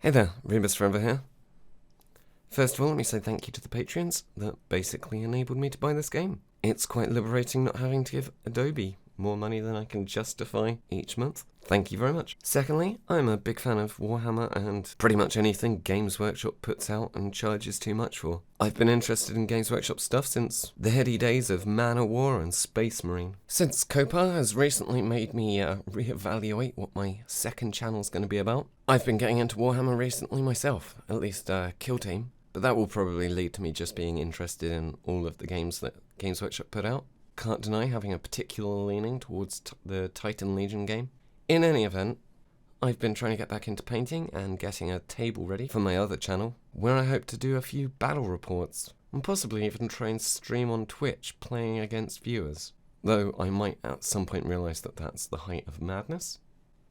Hey there, Rebus forever here. First of all, let me say thank you to the Patreons that basically enabled me to buy this game. It's quite liberating not having to give Adobe more money than I can justify each month. Thank you very much. Secondly, I'm a big fan of Warhammer and pretty much anything Games Workshop puts out and charges too much for. I've been interested in Games Workshop stuff since the heady days of Man o' War and Space Marine. Since Copa has recently made me reevaluate what my second channel's going to be about, I've been getting into Warhammer recently myself, at least Kill Team, but that will probably lead to me just being interested in all of the games that Games Workshop put out. Can't deny having a particular leaning towards the Titan Legion game. In any event, I've been trying to get back into painting and getting a table ready for my other channel, where I hope to do a few battle reports, and possibly even try and stream on Twitch playing against viewers, though I might at some point realise that that's the height of madness.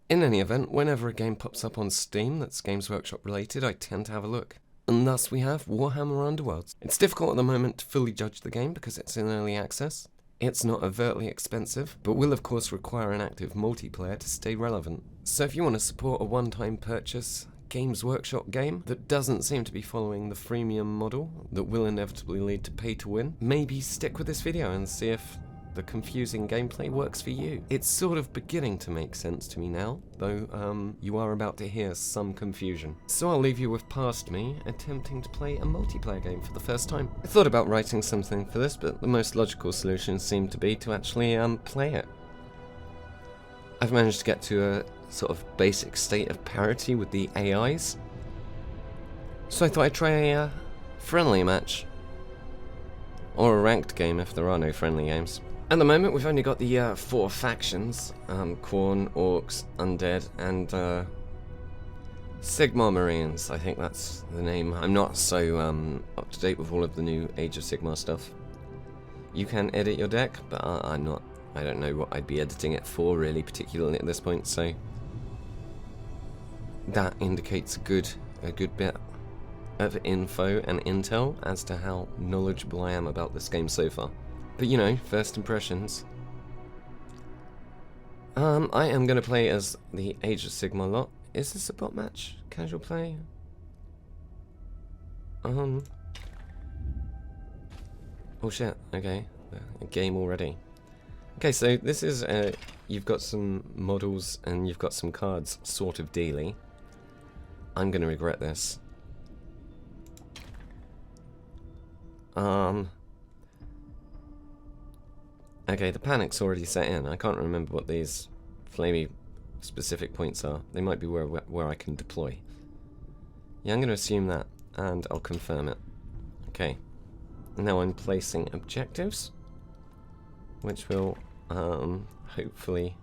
In any event, whenever a game pops up on Steam that's Games Workshop related, I tend to have a look. And thus we have Warhammer Underworlds. It's difficult at the moment to fully judge the game because it's in early access. It's not overtly expensive, but will of course require an active multiplayer to stay relevant. So if you want to support a one-time purchase Games Workshop game that doesn't seem to be following the freemium model that will inevitably lead to pay to win, maybe stick with this video and see if the confusing gameplay works for you. It's sort of beginning to make sense to me now, though you are about to hear some confusion. So I'll leave you with past me attempting to play a multiplayer game for the first time. I thought about writing something for this, but the most logical solution seemed to be to actually play it. I've managed to get to a sort of basic state of parity with the AIs, so I thought I'd try a friendly match. Or a ranked game if there are no friendly games. At the moment, we've only got the 4 factions, Khorne, Orcs, Undead, and Sigmar Marines. I think that's the name. I'm not so up to date with all of the new Age of Sigmar stuff. You can edit your deck, but I'm not. I don't know what I'd be editing it for, really, particularly at this point, so that indicates a good bit of info and intel as to how knowledgeable I am about this game so far. But you know, first impressions. I am going to play as the Age of Sigmar lot. Is this a bot match? Casual play? Oh shit, okay. A game already. Okay, so this is, you've got some models and you've got some cards sort of dealy. I'm going to regret this. Okay, the panic's already set in. I can't remember what these flamey specific points are. They might be where I can deploy. Yeah, I'm going to assume that, and I'll confirm it. Okay. Now I'm placing objectives, which will hopefully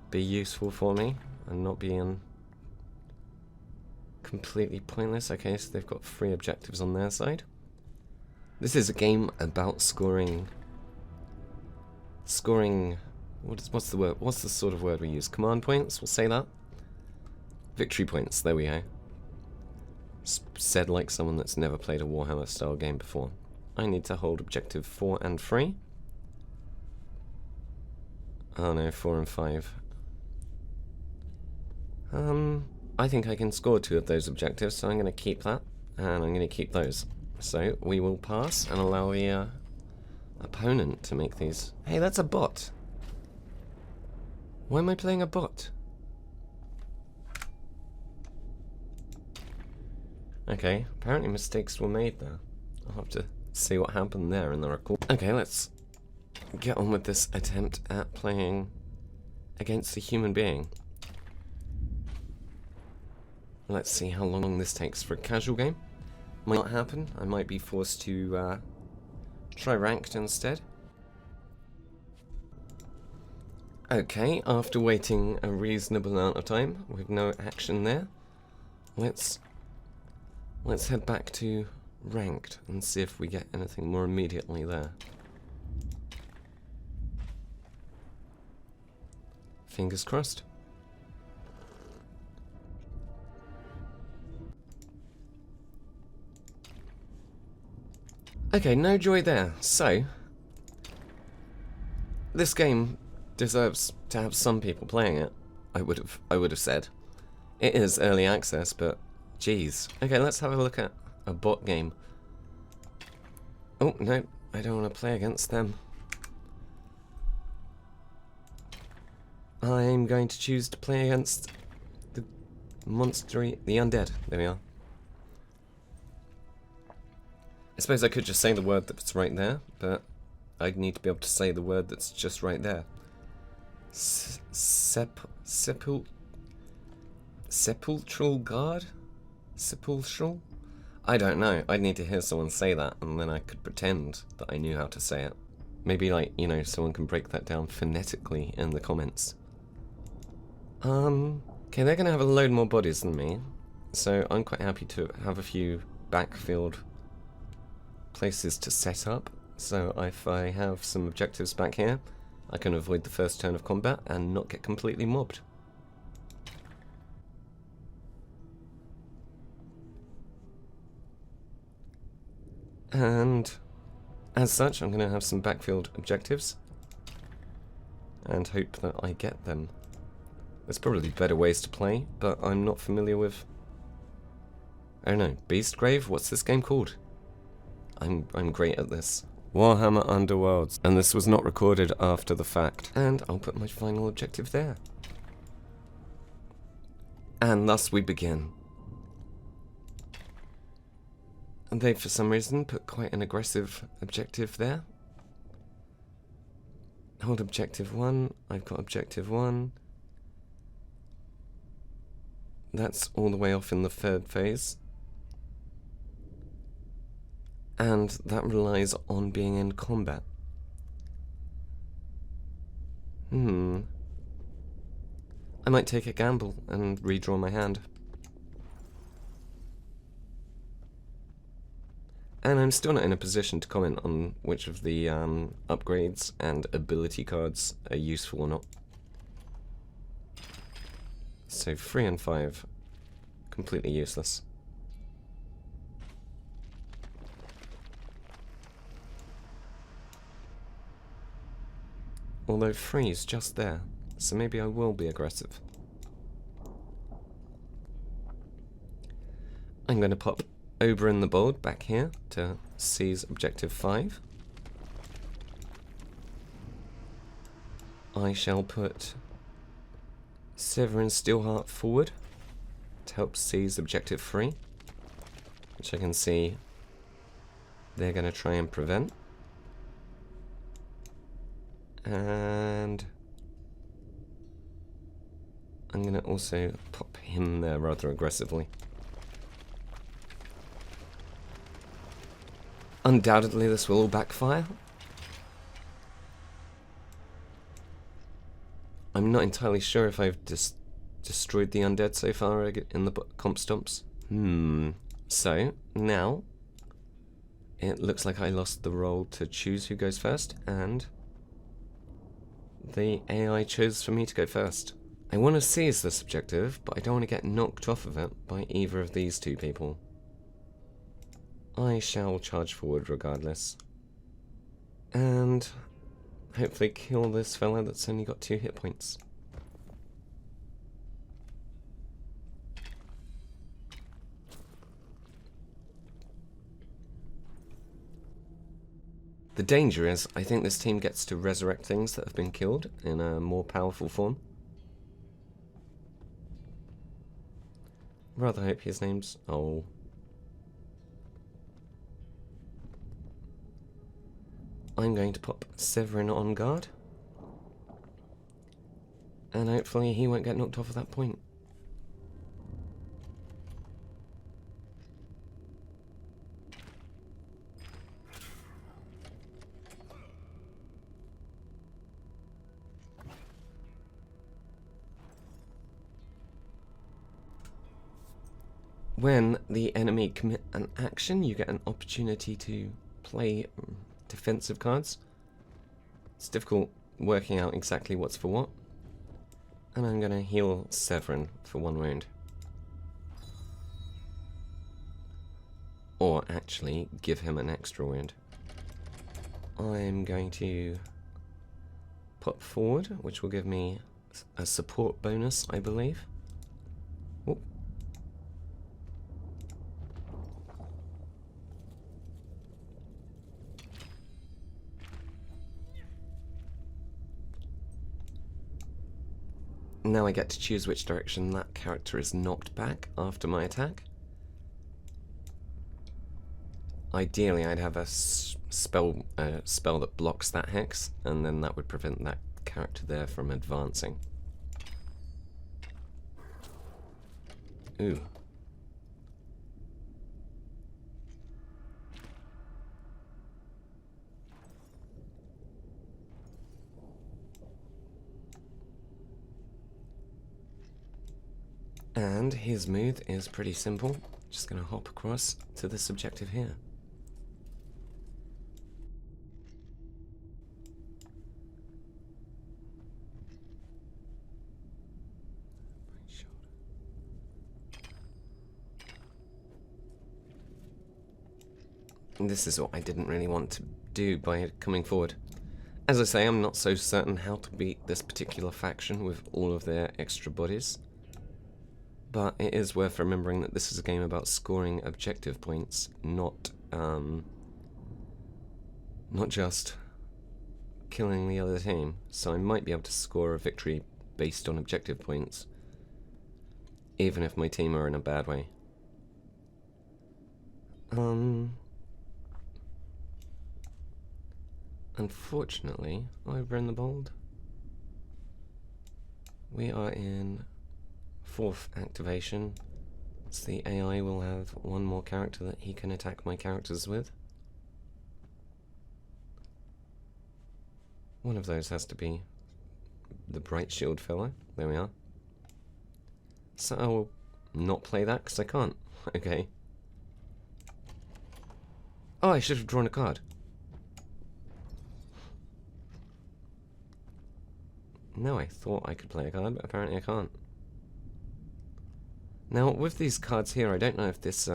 be useful for me and not being completely pointless. Okay, so they've got 3 objectives on their side. This is a game about scoring. What's the word? What's the sort of word we use? Command points. We'll say that. Victory points. There we go. Said like someone that's never played a Warhammer style game before. I need to hold objective 4 and 3. Oh no, 4 and 5. I think I can score 2 of those objectives, so I'm going to keep that, and I'm going to keep those. So we will pass and allow the opponent to make these. Hey, that's a bot. Why am I playing a bot? Okay, apparently mistakes were made there. I'll have to see what happened there in the record. Okay, let's get on with this attempt at playing against a human being. Let's see how long this takes for a casual game. Might not happen. I might be forced to try ranked instead. Okay, after waiting a reasonable amount of time with no action there, let's head back to ranked and see if we get anything more immediately there. Fingers crossed. Okay, no joy there. So, this game deserves to have some people playing it. I would have said. It is early access, but geez. Okay, let's have a look at a bot game. Oh, no, I don't want to play against them. I'm going to choose to play against the the undead. There we are. I suppose I could just say the word that's right there, but I'd need to be able to say the word that's just right there. Sepulchral guard? Sepulchral? I don't know. I'd need to hear someone say that, and then I could pretend that I knew how to say it. Maybe, like, you know, someone can break that down phonetically in the comments. Okay, they're gonna have a load more bodies than me, so I'm quite happy to have a few backfield places to set up. So if I have some objectives back here, I can avoid the first turn of combat and not get completely mobbed. And as such, I'm going to have some backfield objectives and hope that I get them. There's probably better ways to play, but I'm not familiar with... I don't know, Beastgrave? What's this game called? I'm great at this. Warhammer Underworlds. And this was not recorded after the fact. And I'll put my final objective there. And thus we begin. And they, for some reason, put quite an aggressive objective there. Hold objective 1. I've got objective 1. That's all the way off in the third phase. And that relies on being in combat. I might take a gamble and redraw my hand. And I'm still not in a position to comment on which of the upgrades and ability cards are useful or not. So 3 and 5, completely useless. Although 3 is just there, so maybe I will be aggressive. I'm going to pop Oberyn the Bold back here to seize objective 5. I shall put Severin Steelheart forward to help seize objective 3, which I can see they're going to try and prevent. And I'm going to also pop him there rather aggressively. Undoubtedly this will all backfire. I'm not entirely sure if I've destroyed the undead so far in the comp stomps. So, now, it looks like I lost the roll to choose who goes first, and the AI chose for me to go first. I want to seize this objective, but I don't want to get knocked off of it by either of these two people. I shall charge forward regardless. And hopefully kill this fella that's only got 2 hit points. The danger is, I think this team gets to resurrect things that have been killed in a more powerful form. Rather hope his name's... Oh. I'm going to pop Severin on guard. And hopefully he won't get knocked off at that point. When the enemy commit an action, you get an opportunity to play defensive cards. It's difficult working out exactly what's for what. And I'm going to heal Severin for 1 wound. Or actually give him an extra wound. I'm going to pop forward, which will give me a support bonus, I believe. Oh, Now I get to choose which direction that character is knocked back after my attack. Ideally, I'd have a spell that blocks that hex, and then that would prevent that character there from advancing. Ooh. And his move is pretty simple. Just going to hop across to this objective here. And this is what I didn't really want to do by coming forward. As I say, I'm not so certain how to beat this particular faction with all of their extra bodies. But it is worth remembering that this is a game about scoring objective points, not just killing the other team. So I might be able to score a victory based on objective points, even if my team are in a bad way. Unfortunately, over in the bold, we are in 4th activation, so the AI will have one more character that he can attack my characters with. One of those has to be the bright shield fella. There we are. So I will not play that because I can't. Okay. Oh, I should have drawn a card. No, I thought I could play a card, but apparently I can't. Now, with these cards here, I don't know if this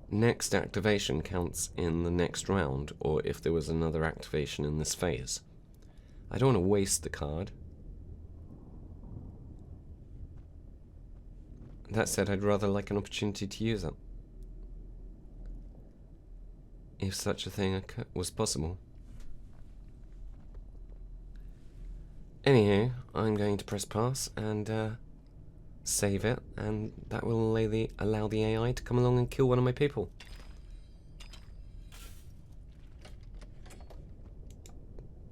next activation counts in the next round, or if there was another activation in this phase. I don't want to waste the card. That said, I'd rather like an opportunity to use it, if such a thing was possible. Anywho, I'm going to press pass and save it, and that will allow the AI to come along and kill one of my people.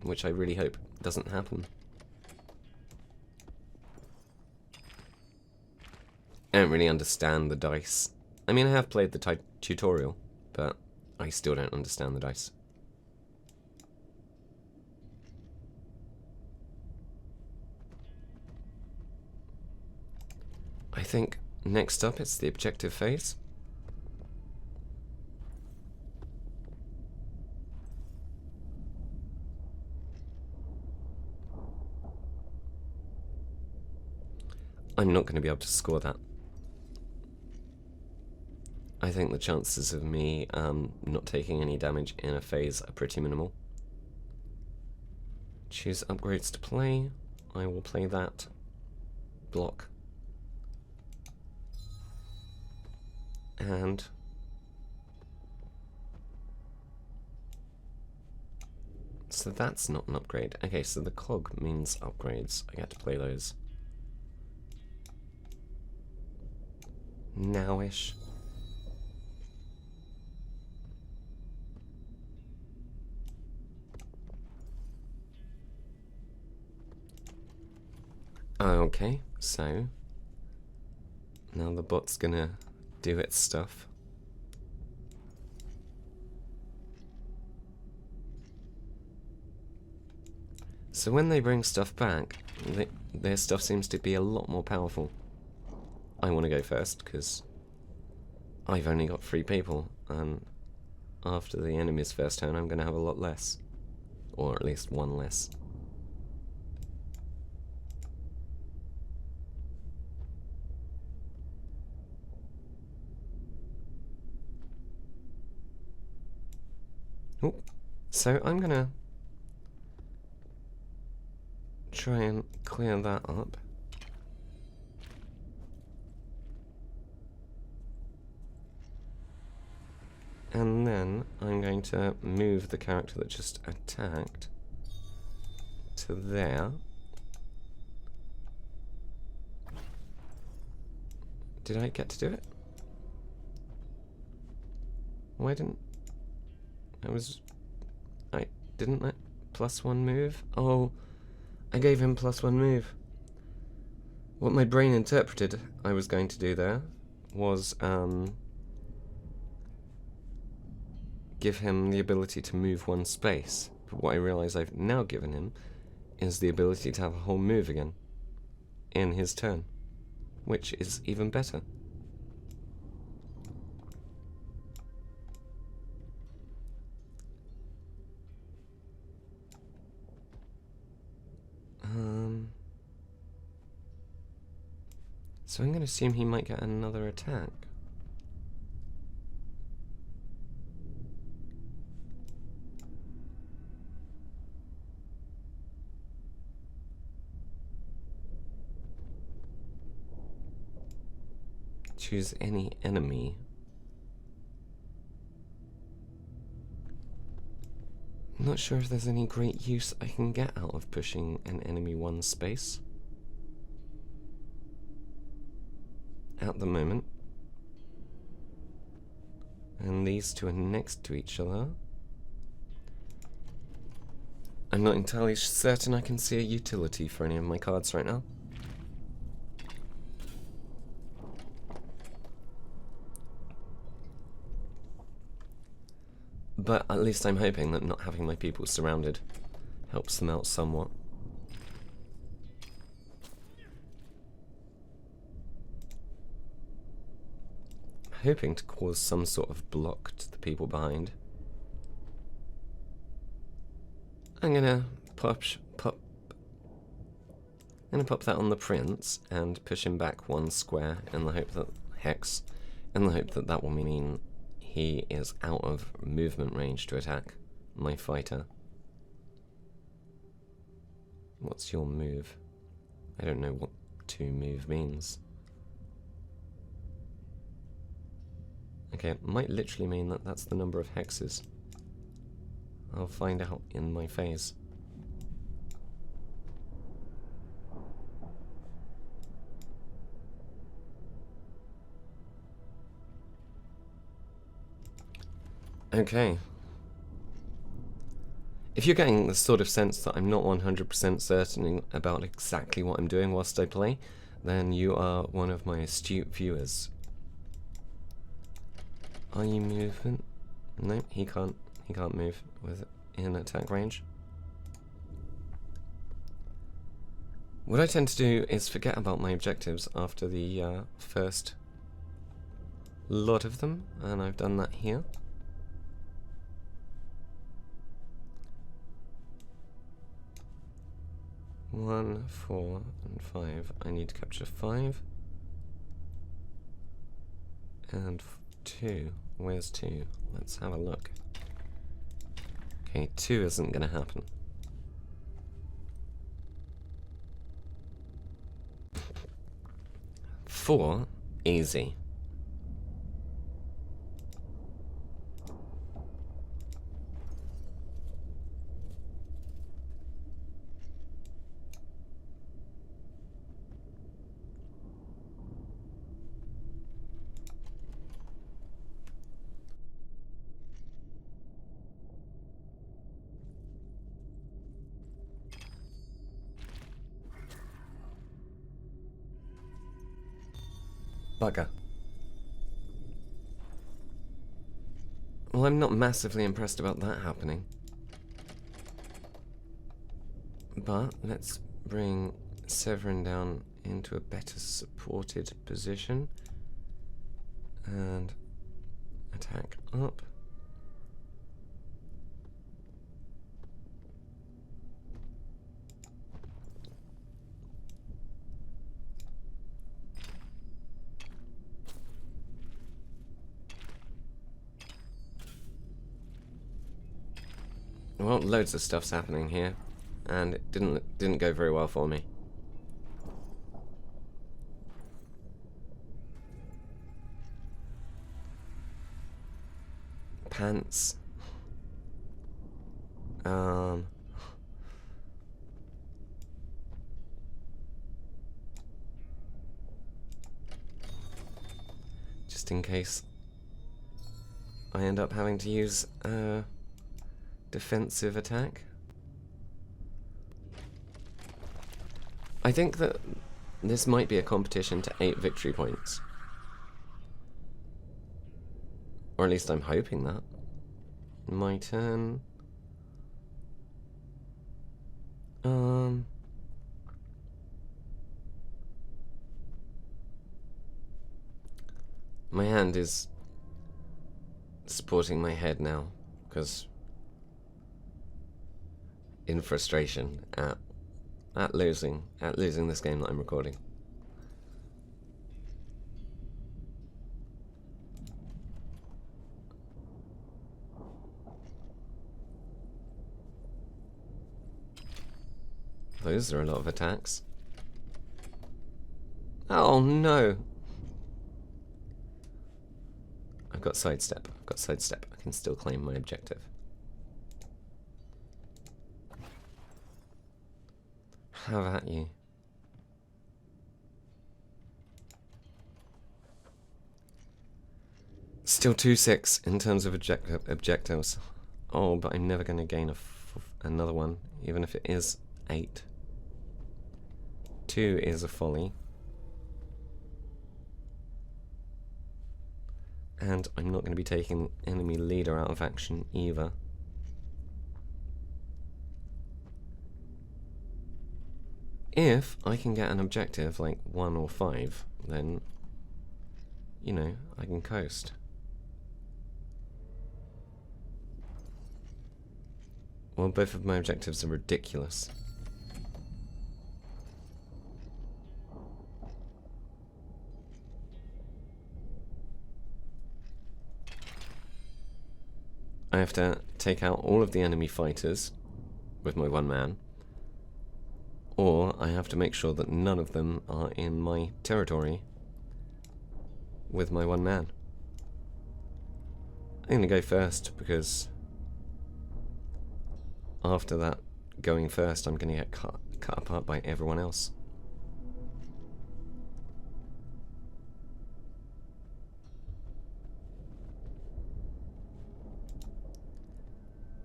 Which I really hope doesn't happen. I don't really understand the dice. I mean, I have played the tutorial, but I still don't understand the dice. I think next up it's the objective phase. I'm not going to be able to score that. I think the chances of me not taking any damage in a phase are pretty minimal. Choose upgrades to play. I will play that. Block. And so that's not an upgrade. Okay, so the cog means upgrades. I get to play those. Nowish. Okay, so now the bot's gonna do its stuff. So when they bring stuff back, their stuff seems to be a lot more powerful. I want to go first because I've only got 3 people, and after the enemy's first turn I'm going to have a lot less. Or at least 1 less. Oh, so I'm going to try and clear that up. And then I'm going to move the character that just attacked to there. Did I get to do it? Why didn't... I didn't let +1 move? Oh, I gave him +1 move. What my brain interpreted I was going to do there was give him the ability to move 1 space. But what I realise I've now given him is the ability to have a whole move again in his turn, which is even better. So I'm going to assume he might get another attack. Choose any enemy. I'm not sure if there's any great use I can get out of pushing an enemy 1 space at the moment. And these two are next to each other. I'm not entirely certain I can see a utility for any of my cards right now. But at least I'm hoping that not having my people surrounded helps them out somewhat. I'm hoping to cause some sort of block to the people behind. I'm gonna pop that on the prince and push him back 1 square in the hope that hex, in the hope that that will mean he is out of movement range to attack my fighter. What's your move? I don't know what to move means. Okay, it might literally mean that that's the number of hexes. I'll find out in my phase. Okay. If you're getting the sort of sense that I'm not 100% certain about exactly what I'm doing whilst I play, then you are one of my astute viewers. Are you movement? No, he can't move with in attack range. What I tend to do is forget about my objectives after the first lot of them, and I've done that here. One, 4, and 5. I need to capture 5. And 2. Where's 2? Let's have a look. Okay, 2 isn't going to happen. Four, easy. Bugger. Well, I'm not massively impressed about that happening. But let's bring Severin down into a better supported position. And attack up. Well, loads of stuff's happening here, and it didn't go very well for me. Pants. just in case I end up having to use a defensive attack. I think that this might be a competition to 8 victory points. Or at least I'm hoping that. My turn. My hand is supporting my head now, because in frustration at losing this game that I'm recording. Those are a lot of attacks. Oh no! I've got sidestep. I can still claim my objective. Have at you. Still 2-6 in terms of objectives. Oh, but I'm never going to gain another one, even if it is 8. 2 is a folly. And I'm not going to be taking enemy leader out of action either. If I can get an objective like 1 or 5, then, you know, I can coast. Well, both of my objectives are ridiculous. I have to take out all of the enemy fighters with my one man, or I have to make sure that none of them are in my territory with my one man. I'm going to go first, because after that going first, I'm going to get cut apart by everyone else.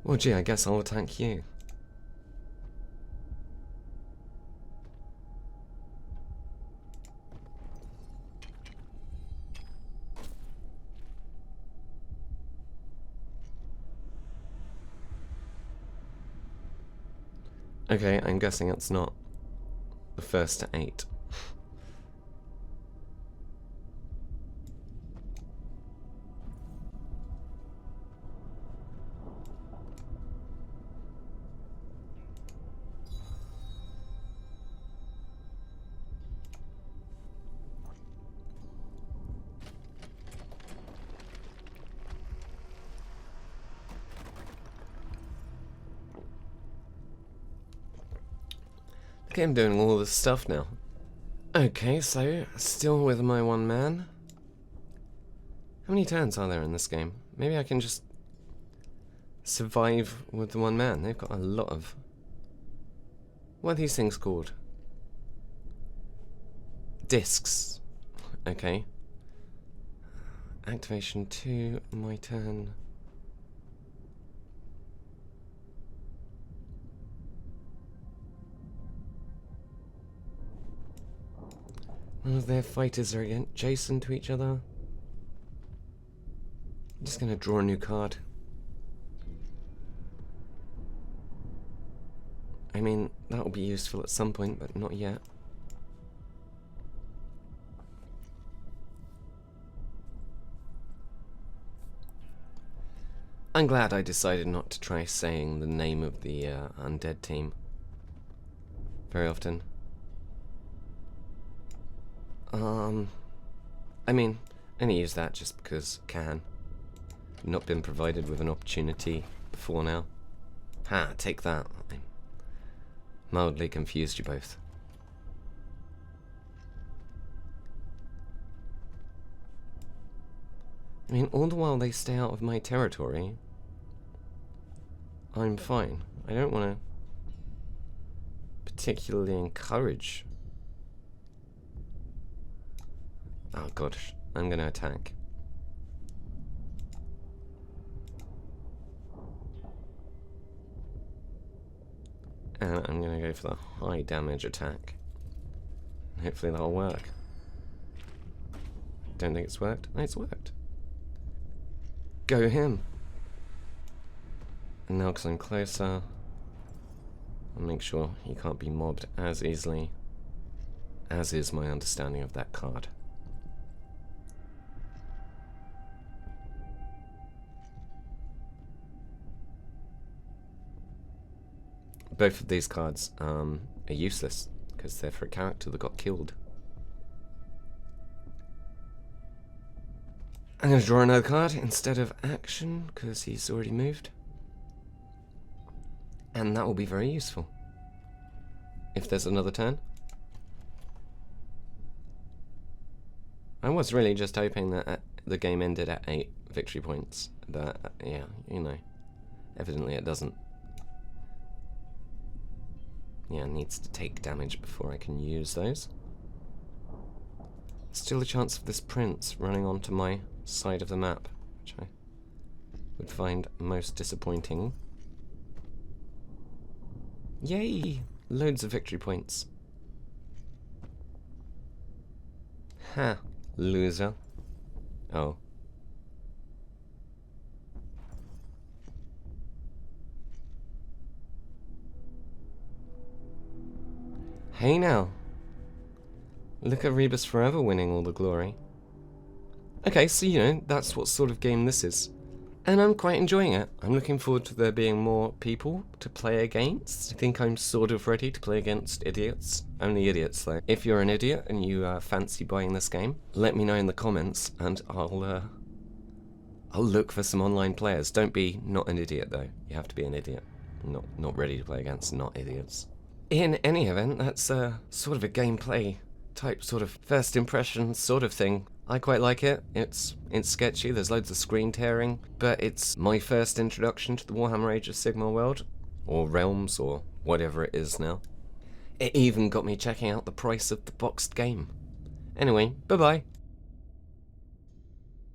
Well, gee, I guess I'll attack you. Okay, I'm guessing it's not the first to 8. Okay, I'm doing all this stuff now. Okay, so, still with my one man. How many turns are there in this game? Maybe I can just survive with the one man. They've got a lot of... What are these things called? Discs. Okay. Activation 2, my turn. None of their fighters are adjacent to each other. I'm just going to draw a new card. I mean, that will be useful at some point, but not yet. I'm glad I decided not to try saying the name of the undead team very often. I mean, I only use that just because I can. Not been provided with an opportunity before now. Ha, take that. I mildly confused you both. I mean, all the while they stay out of my territory, I'm fine. I don't want to particularly encourage... Oh gosh, I'm going to attack. And I'm going to go for the high damage attack. Hopefully that'll work. Don't think it's worked. No, it's worked. Go him. And now because I'm closer, I'll make sure he can't be mobbed as easily, as is my understanding of that card. Both of these cards are useless, because they're for a character that got killed. I'm going to draw another card instead of action, because he's already moved. And that will be very useful. If there's another turn. I was really just hoping that the game ended at 8 victory points. But, yeah, you know, evidently it doesn't. Yeah, it needs to take damage before I can use those. Still a chance of this prince running onto my side of the map, which I would find most disappointing. Yay! Loads of victory points. Ha! Loser. Oh. Hey now. Look at Rebus forever winning all the glory. Okay, so you know, that's what sort of game this is. And I'm quite enjoying it. I'm looking forward to there being more people to play against. I think I'm sort of ready to play against idiots. Only idiots though. If you're an idiot and you fancy buying this game, let me know in the comments and I'll look for some online players. Don't be not an idiot though. You have to be an idiot. Not ready to play against not idiots. In any event, that's sort of a gameplay type sort of first impression sort of thing. I quite like it. It's sketchy, there's loads of screen tearing, but it's my first introduction to the Warhammer Age of Sigmar world, or Realms, or whatever it is now. It even got me checking out the price of the boxed game. Anyway, bye bye.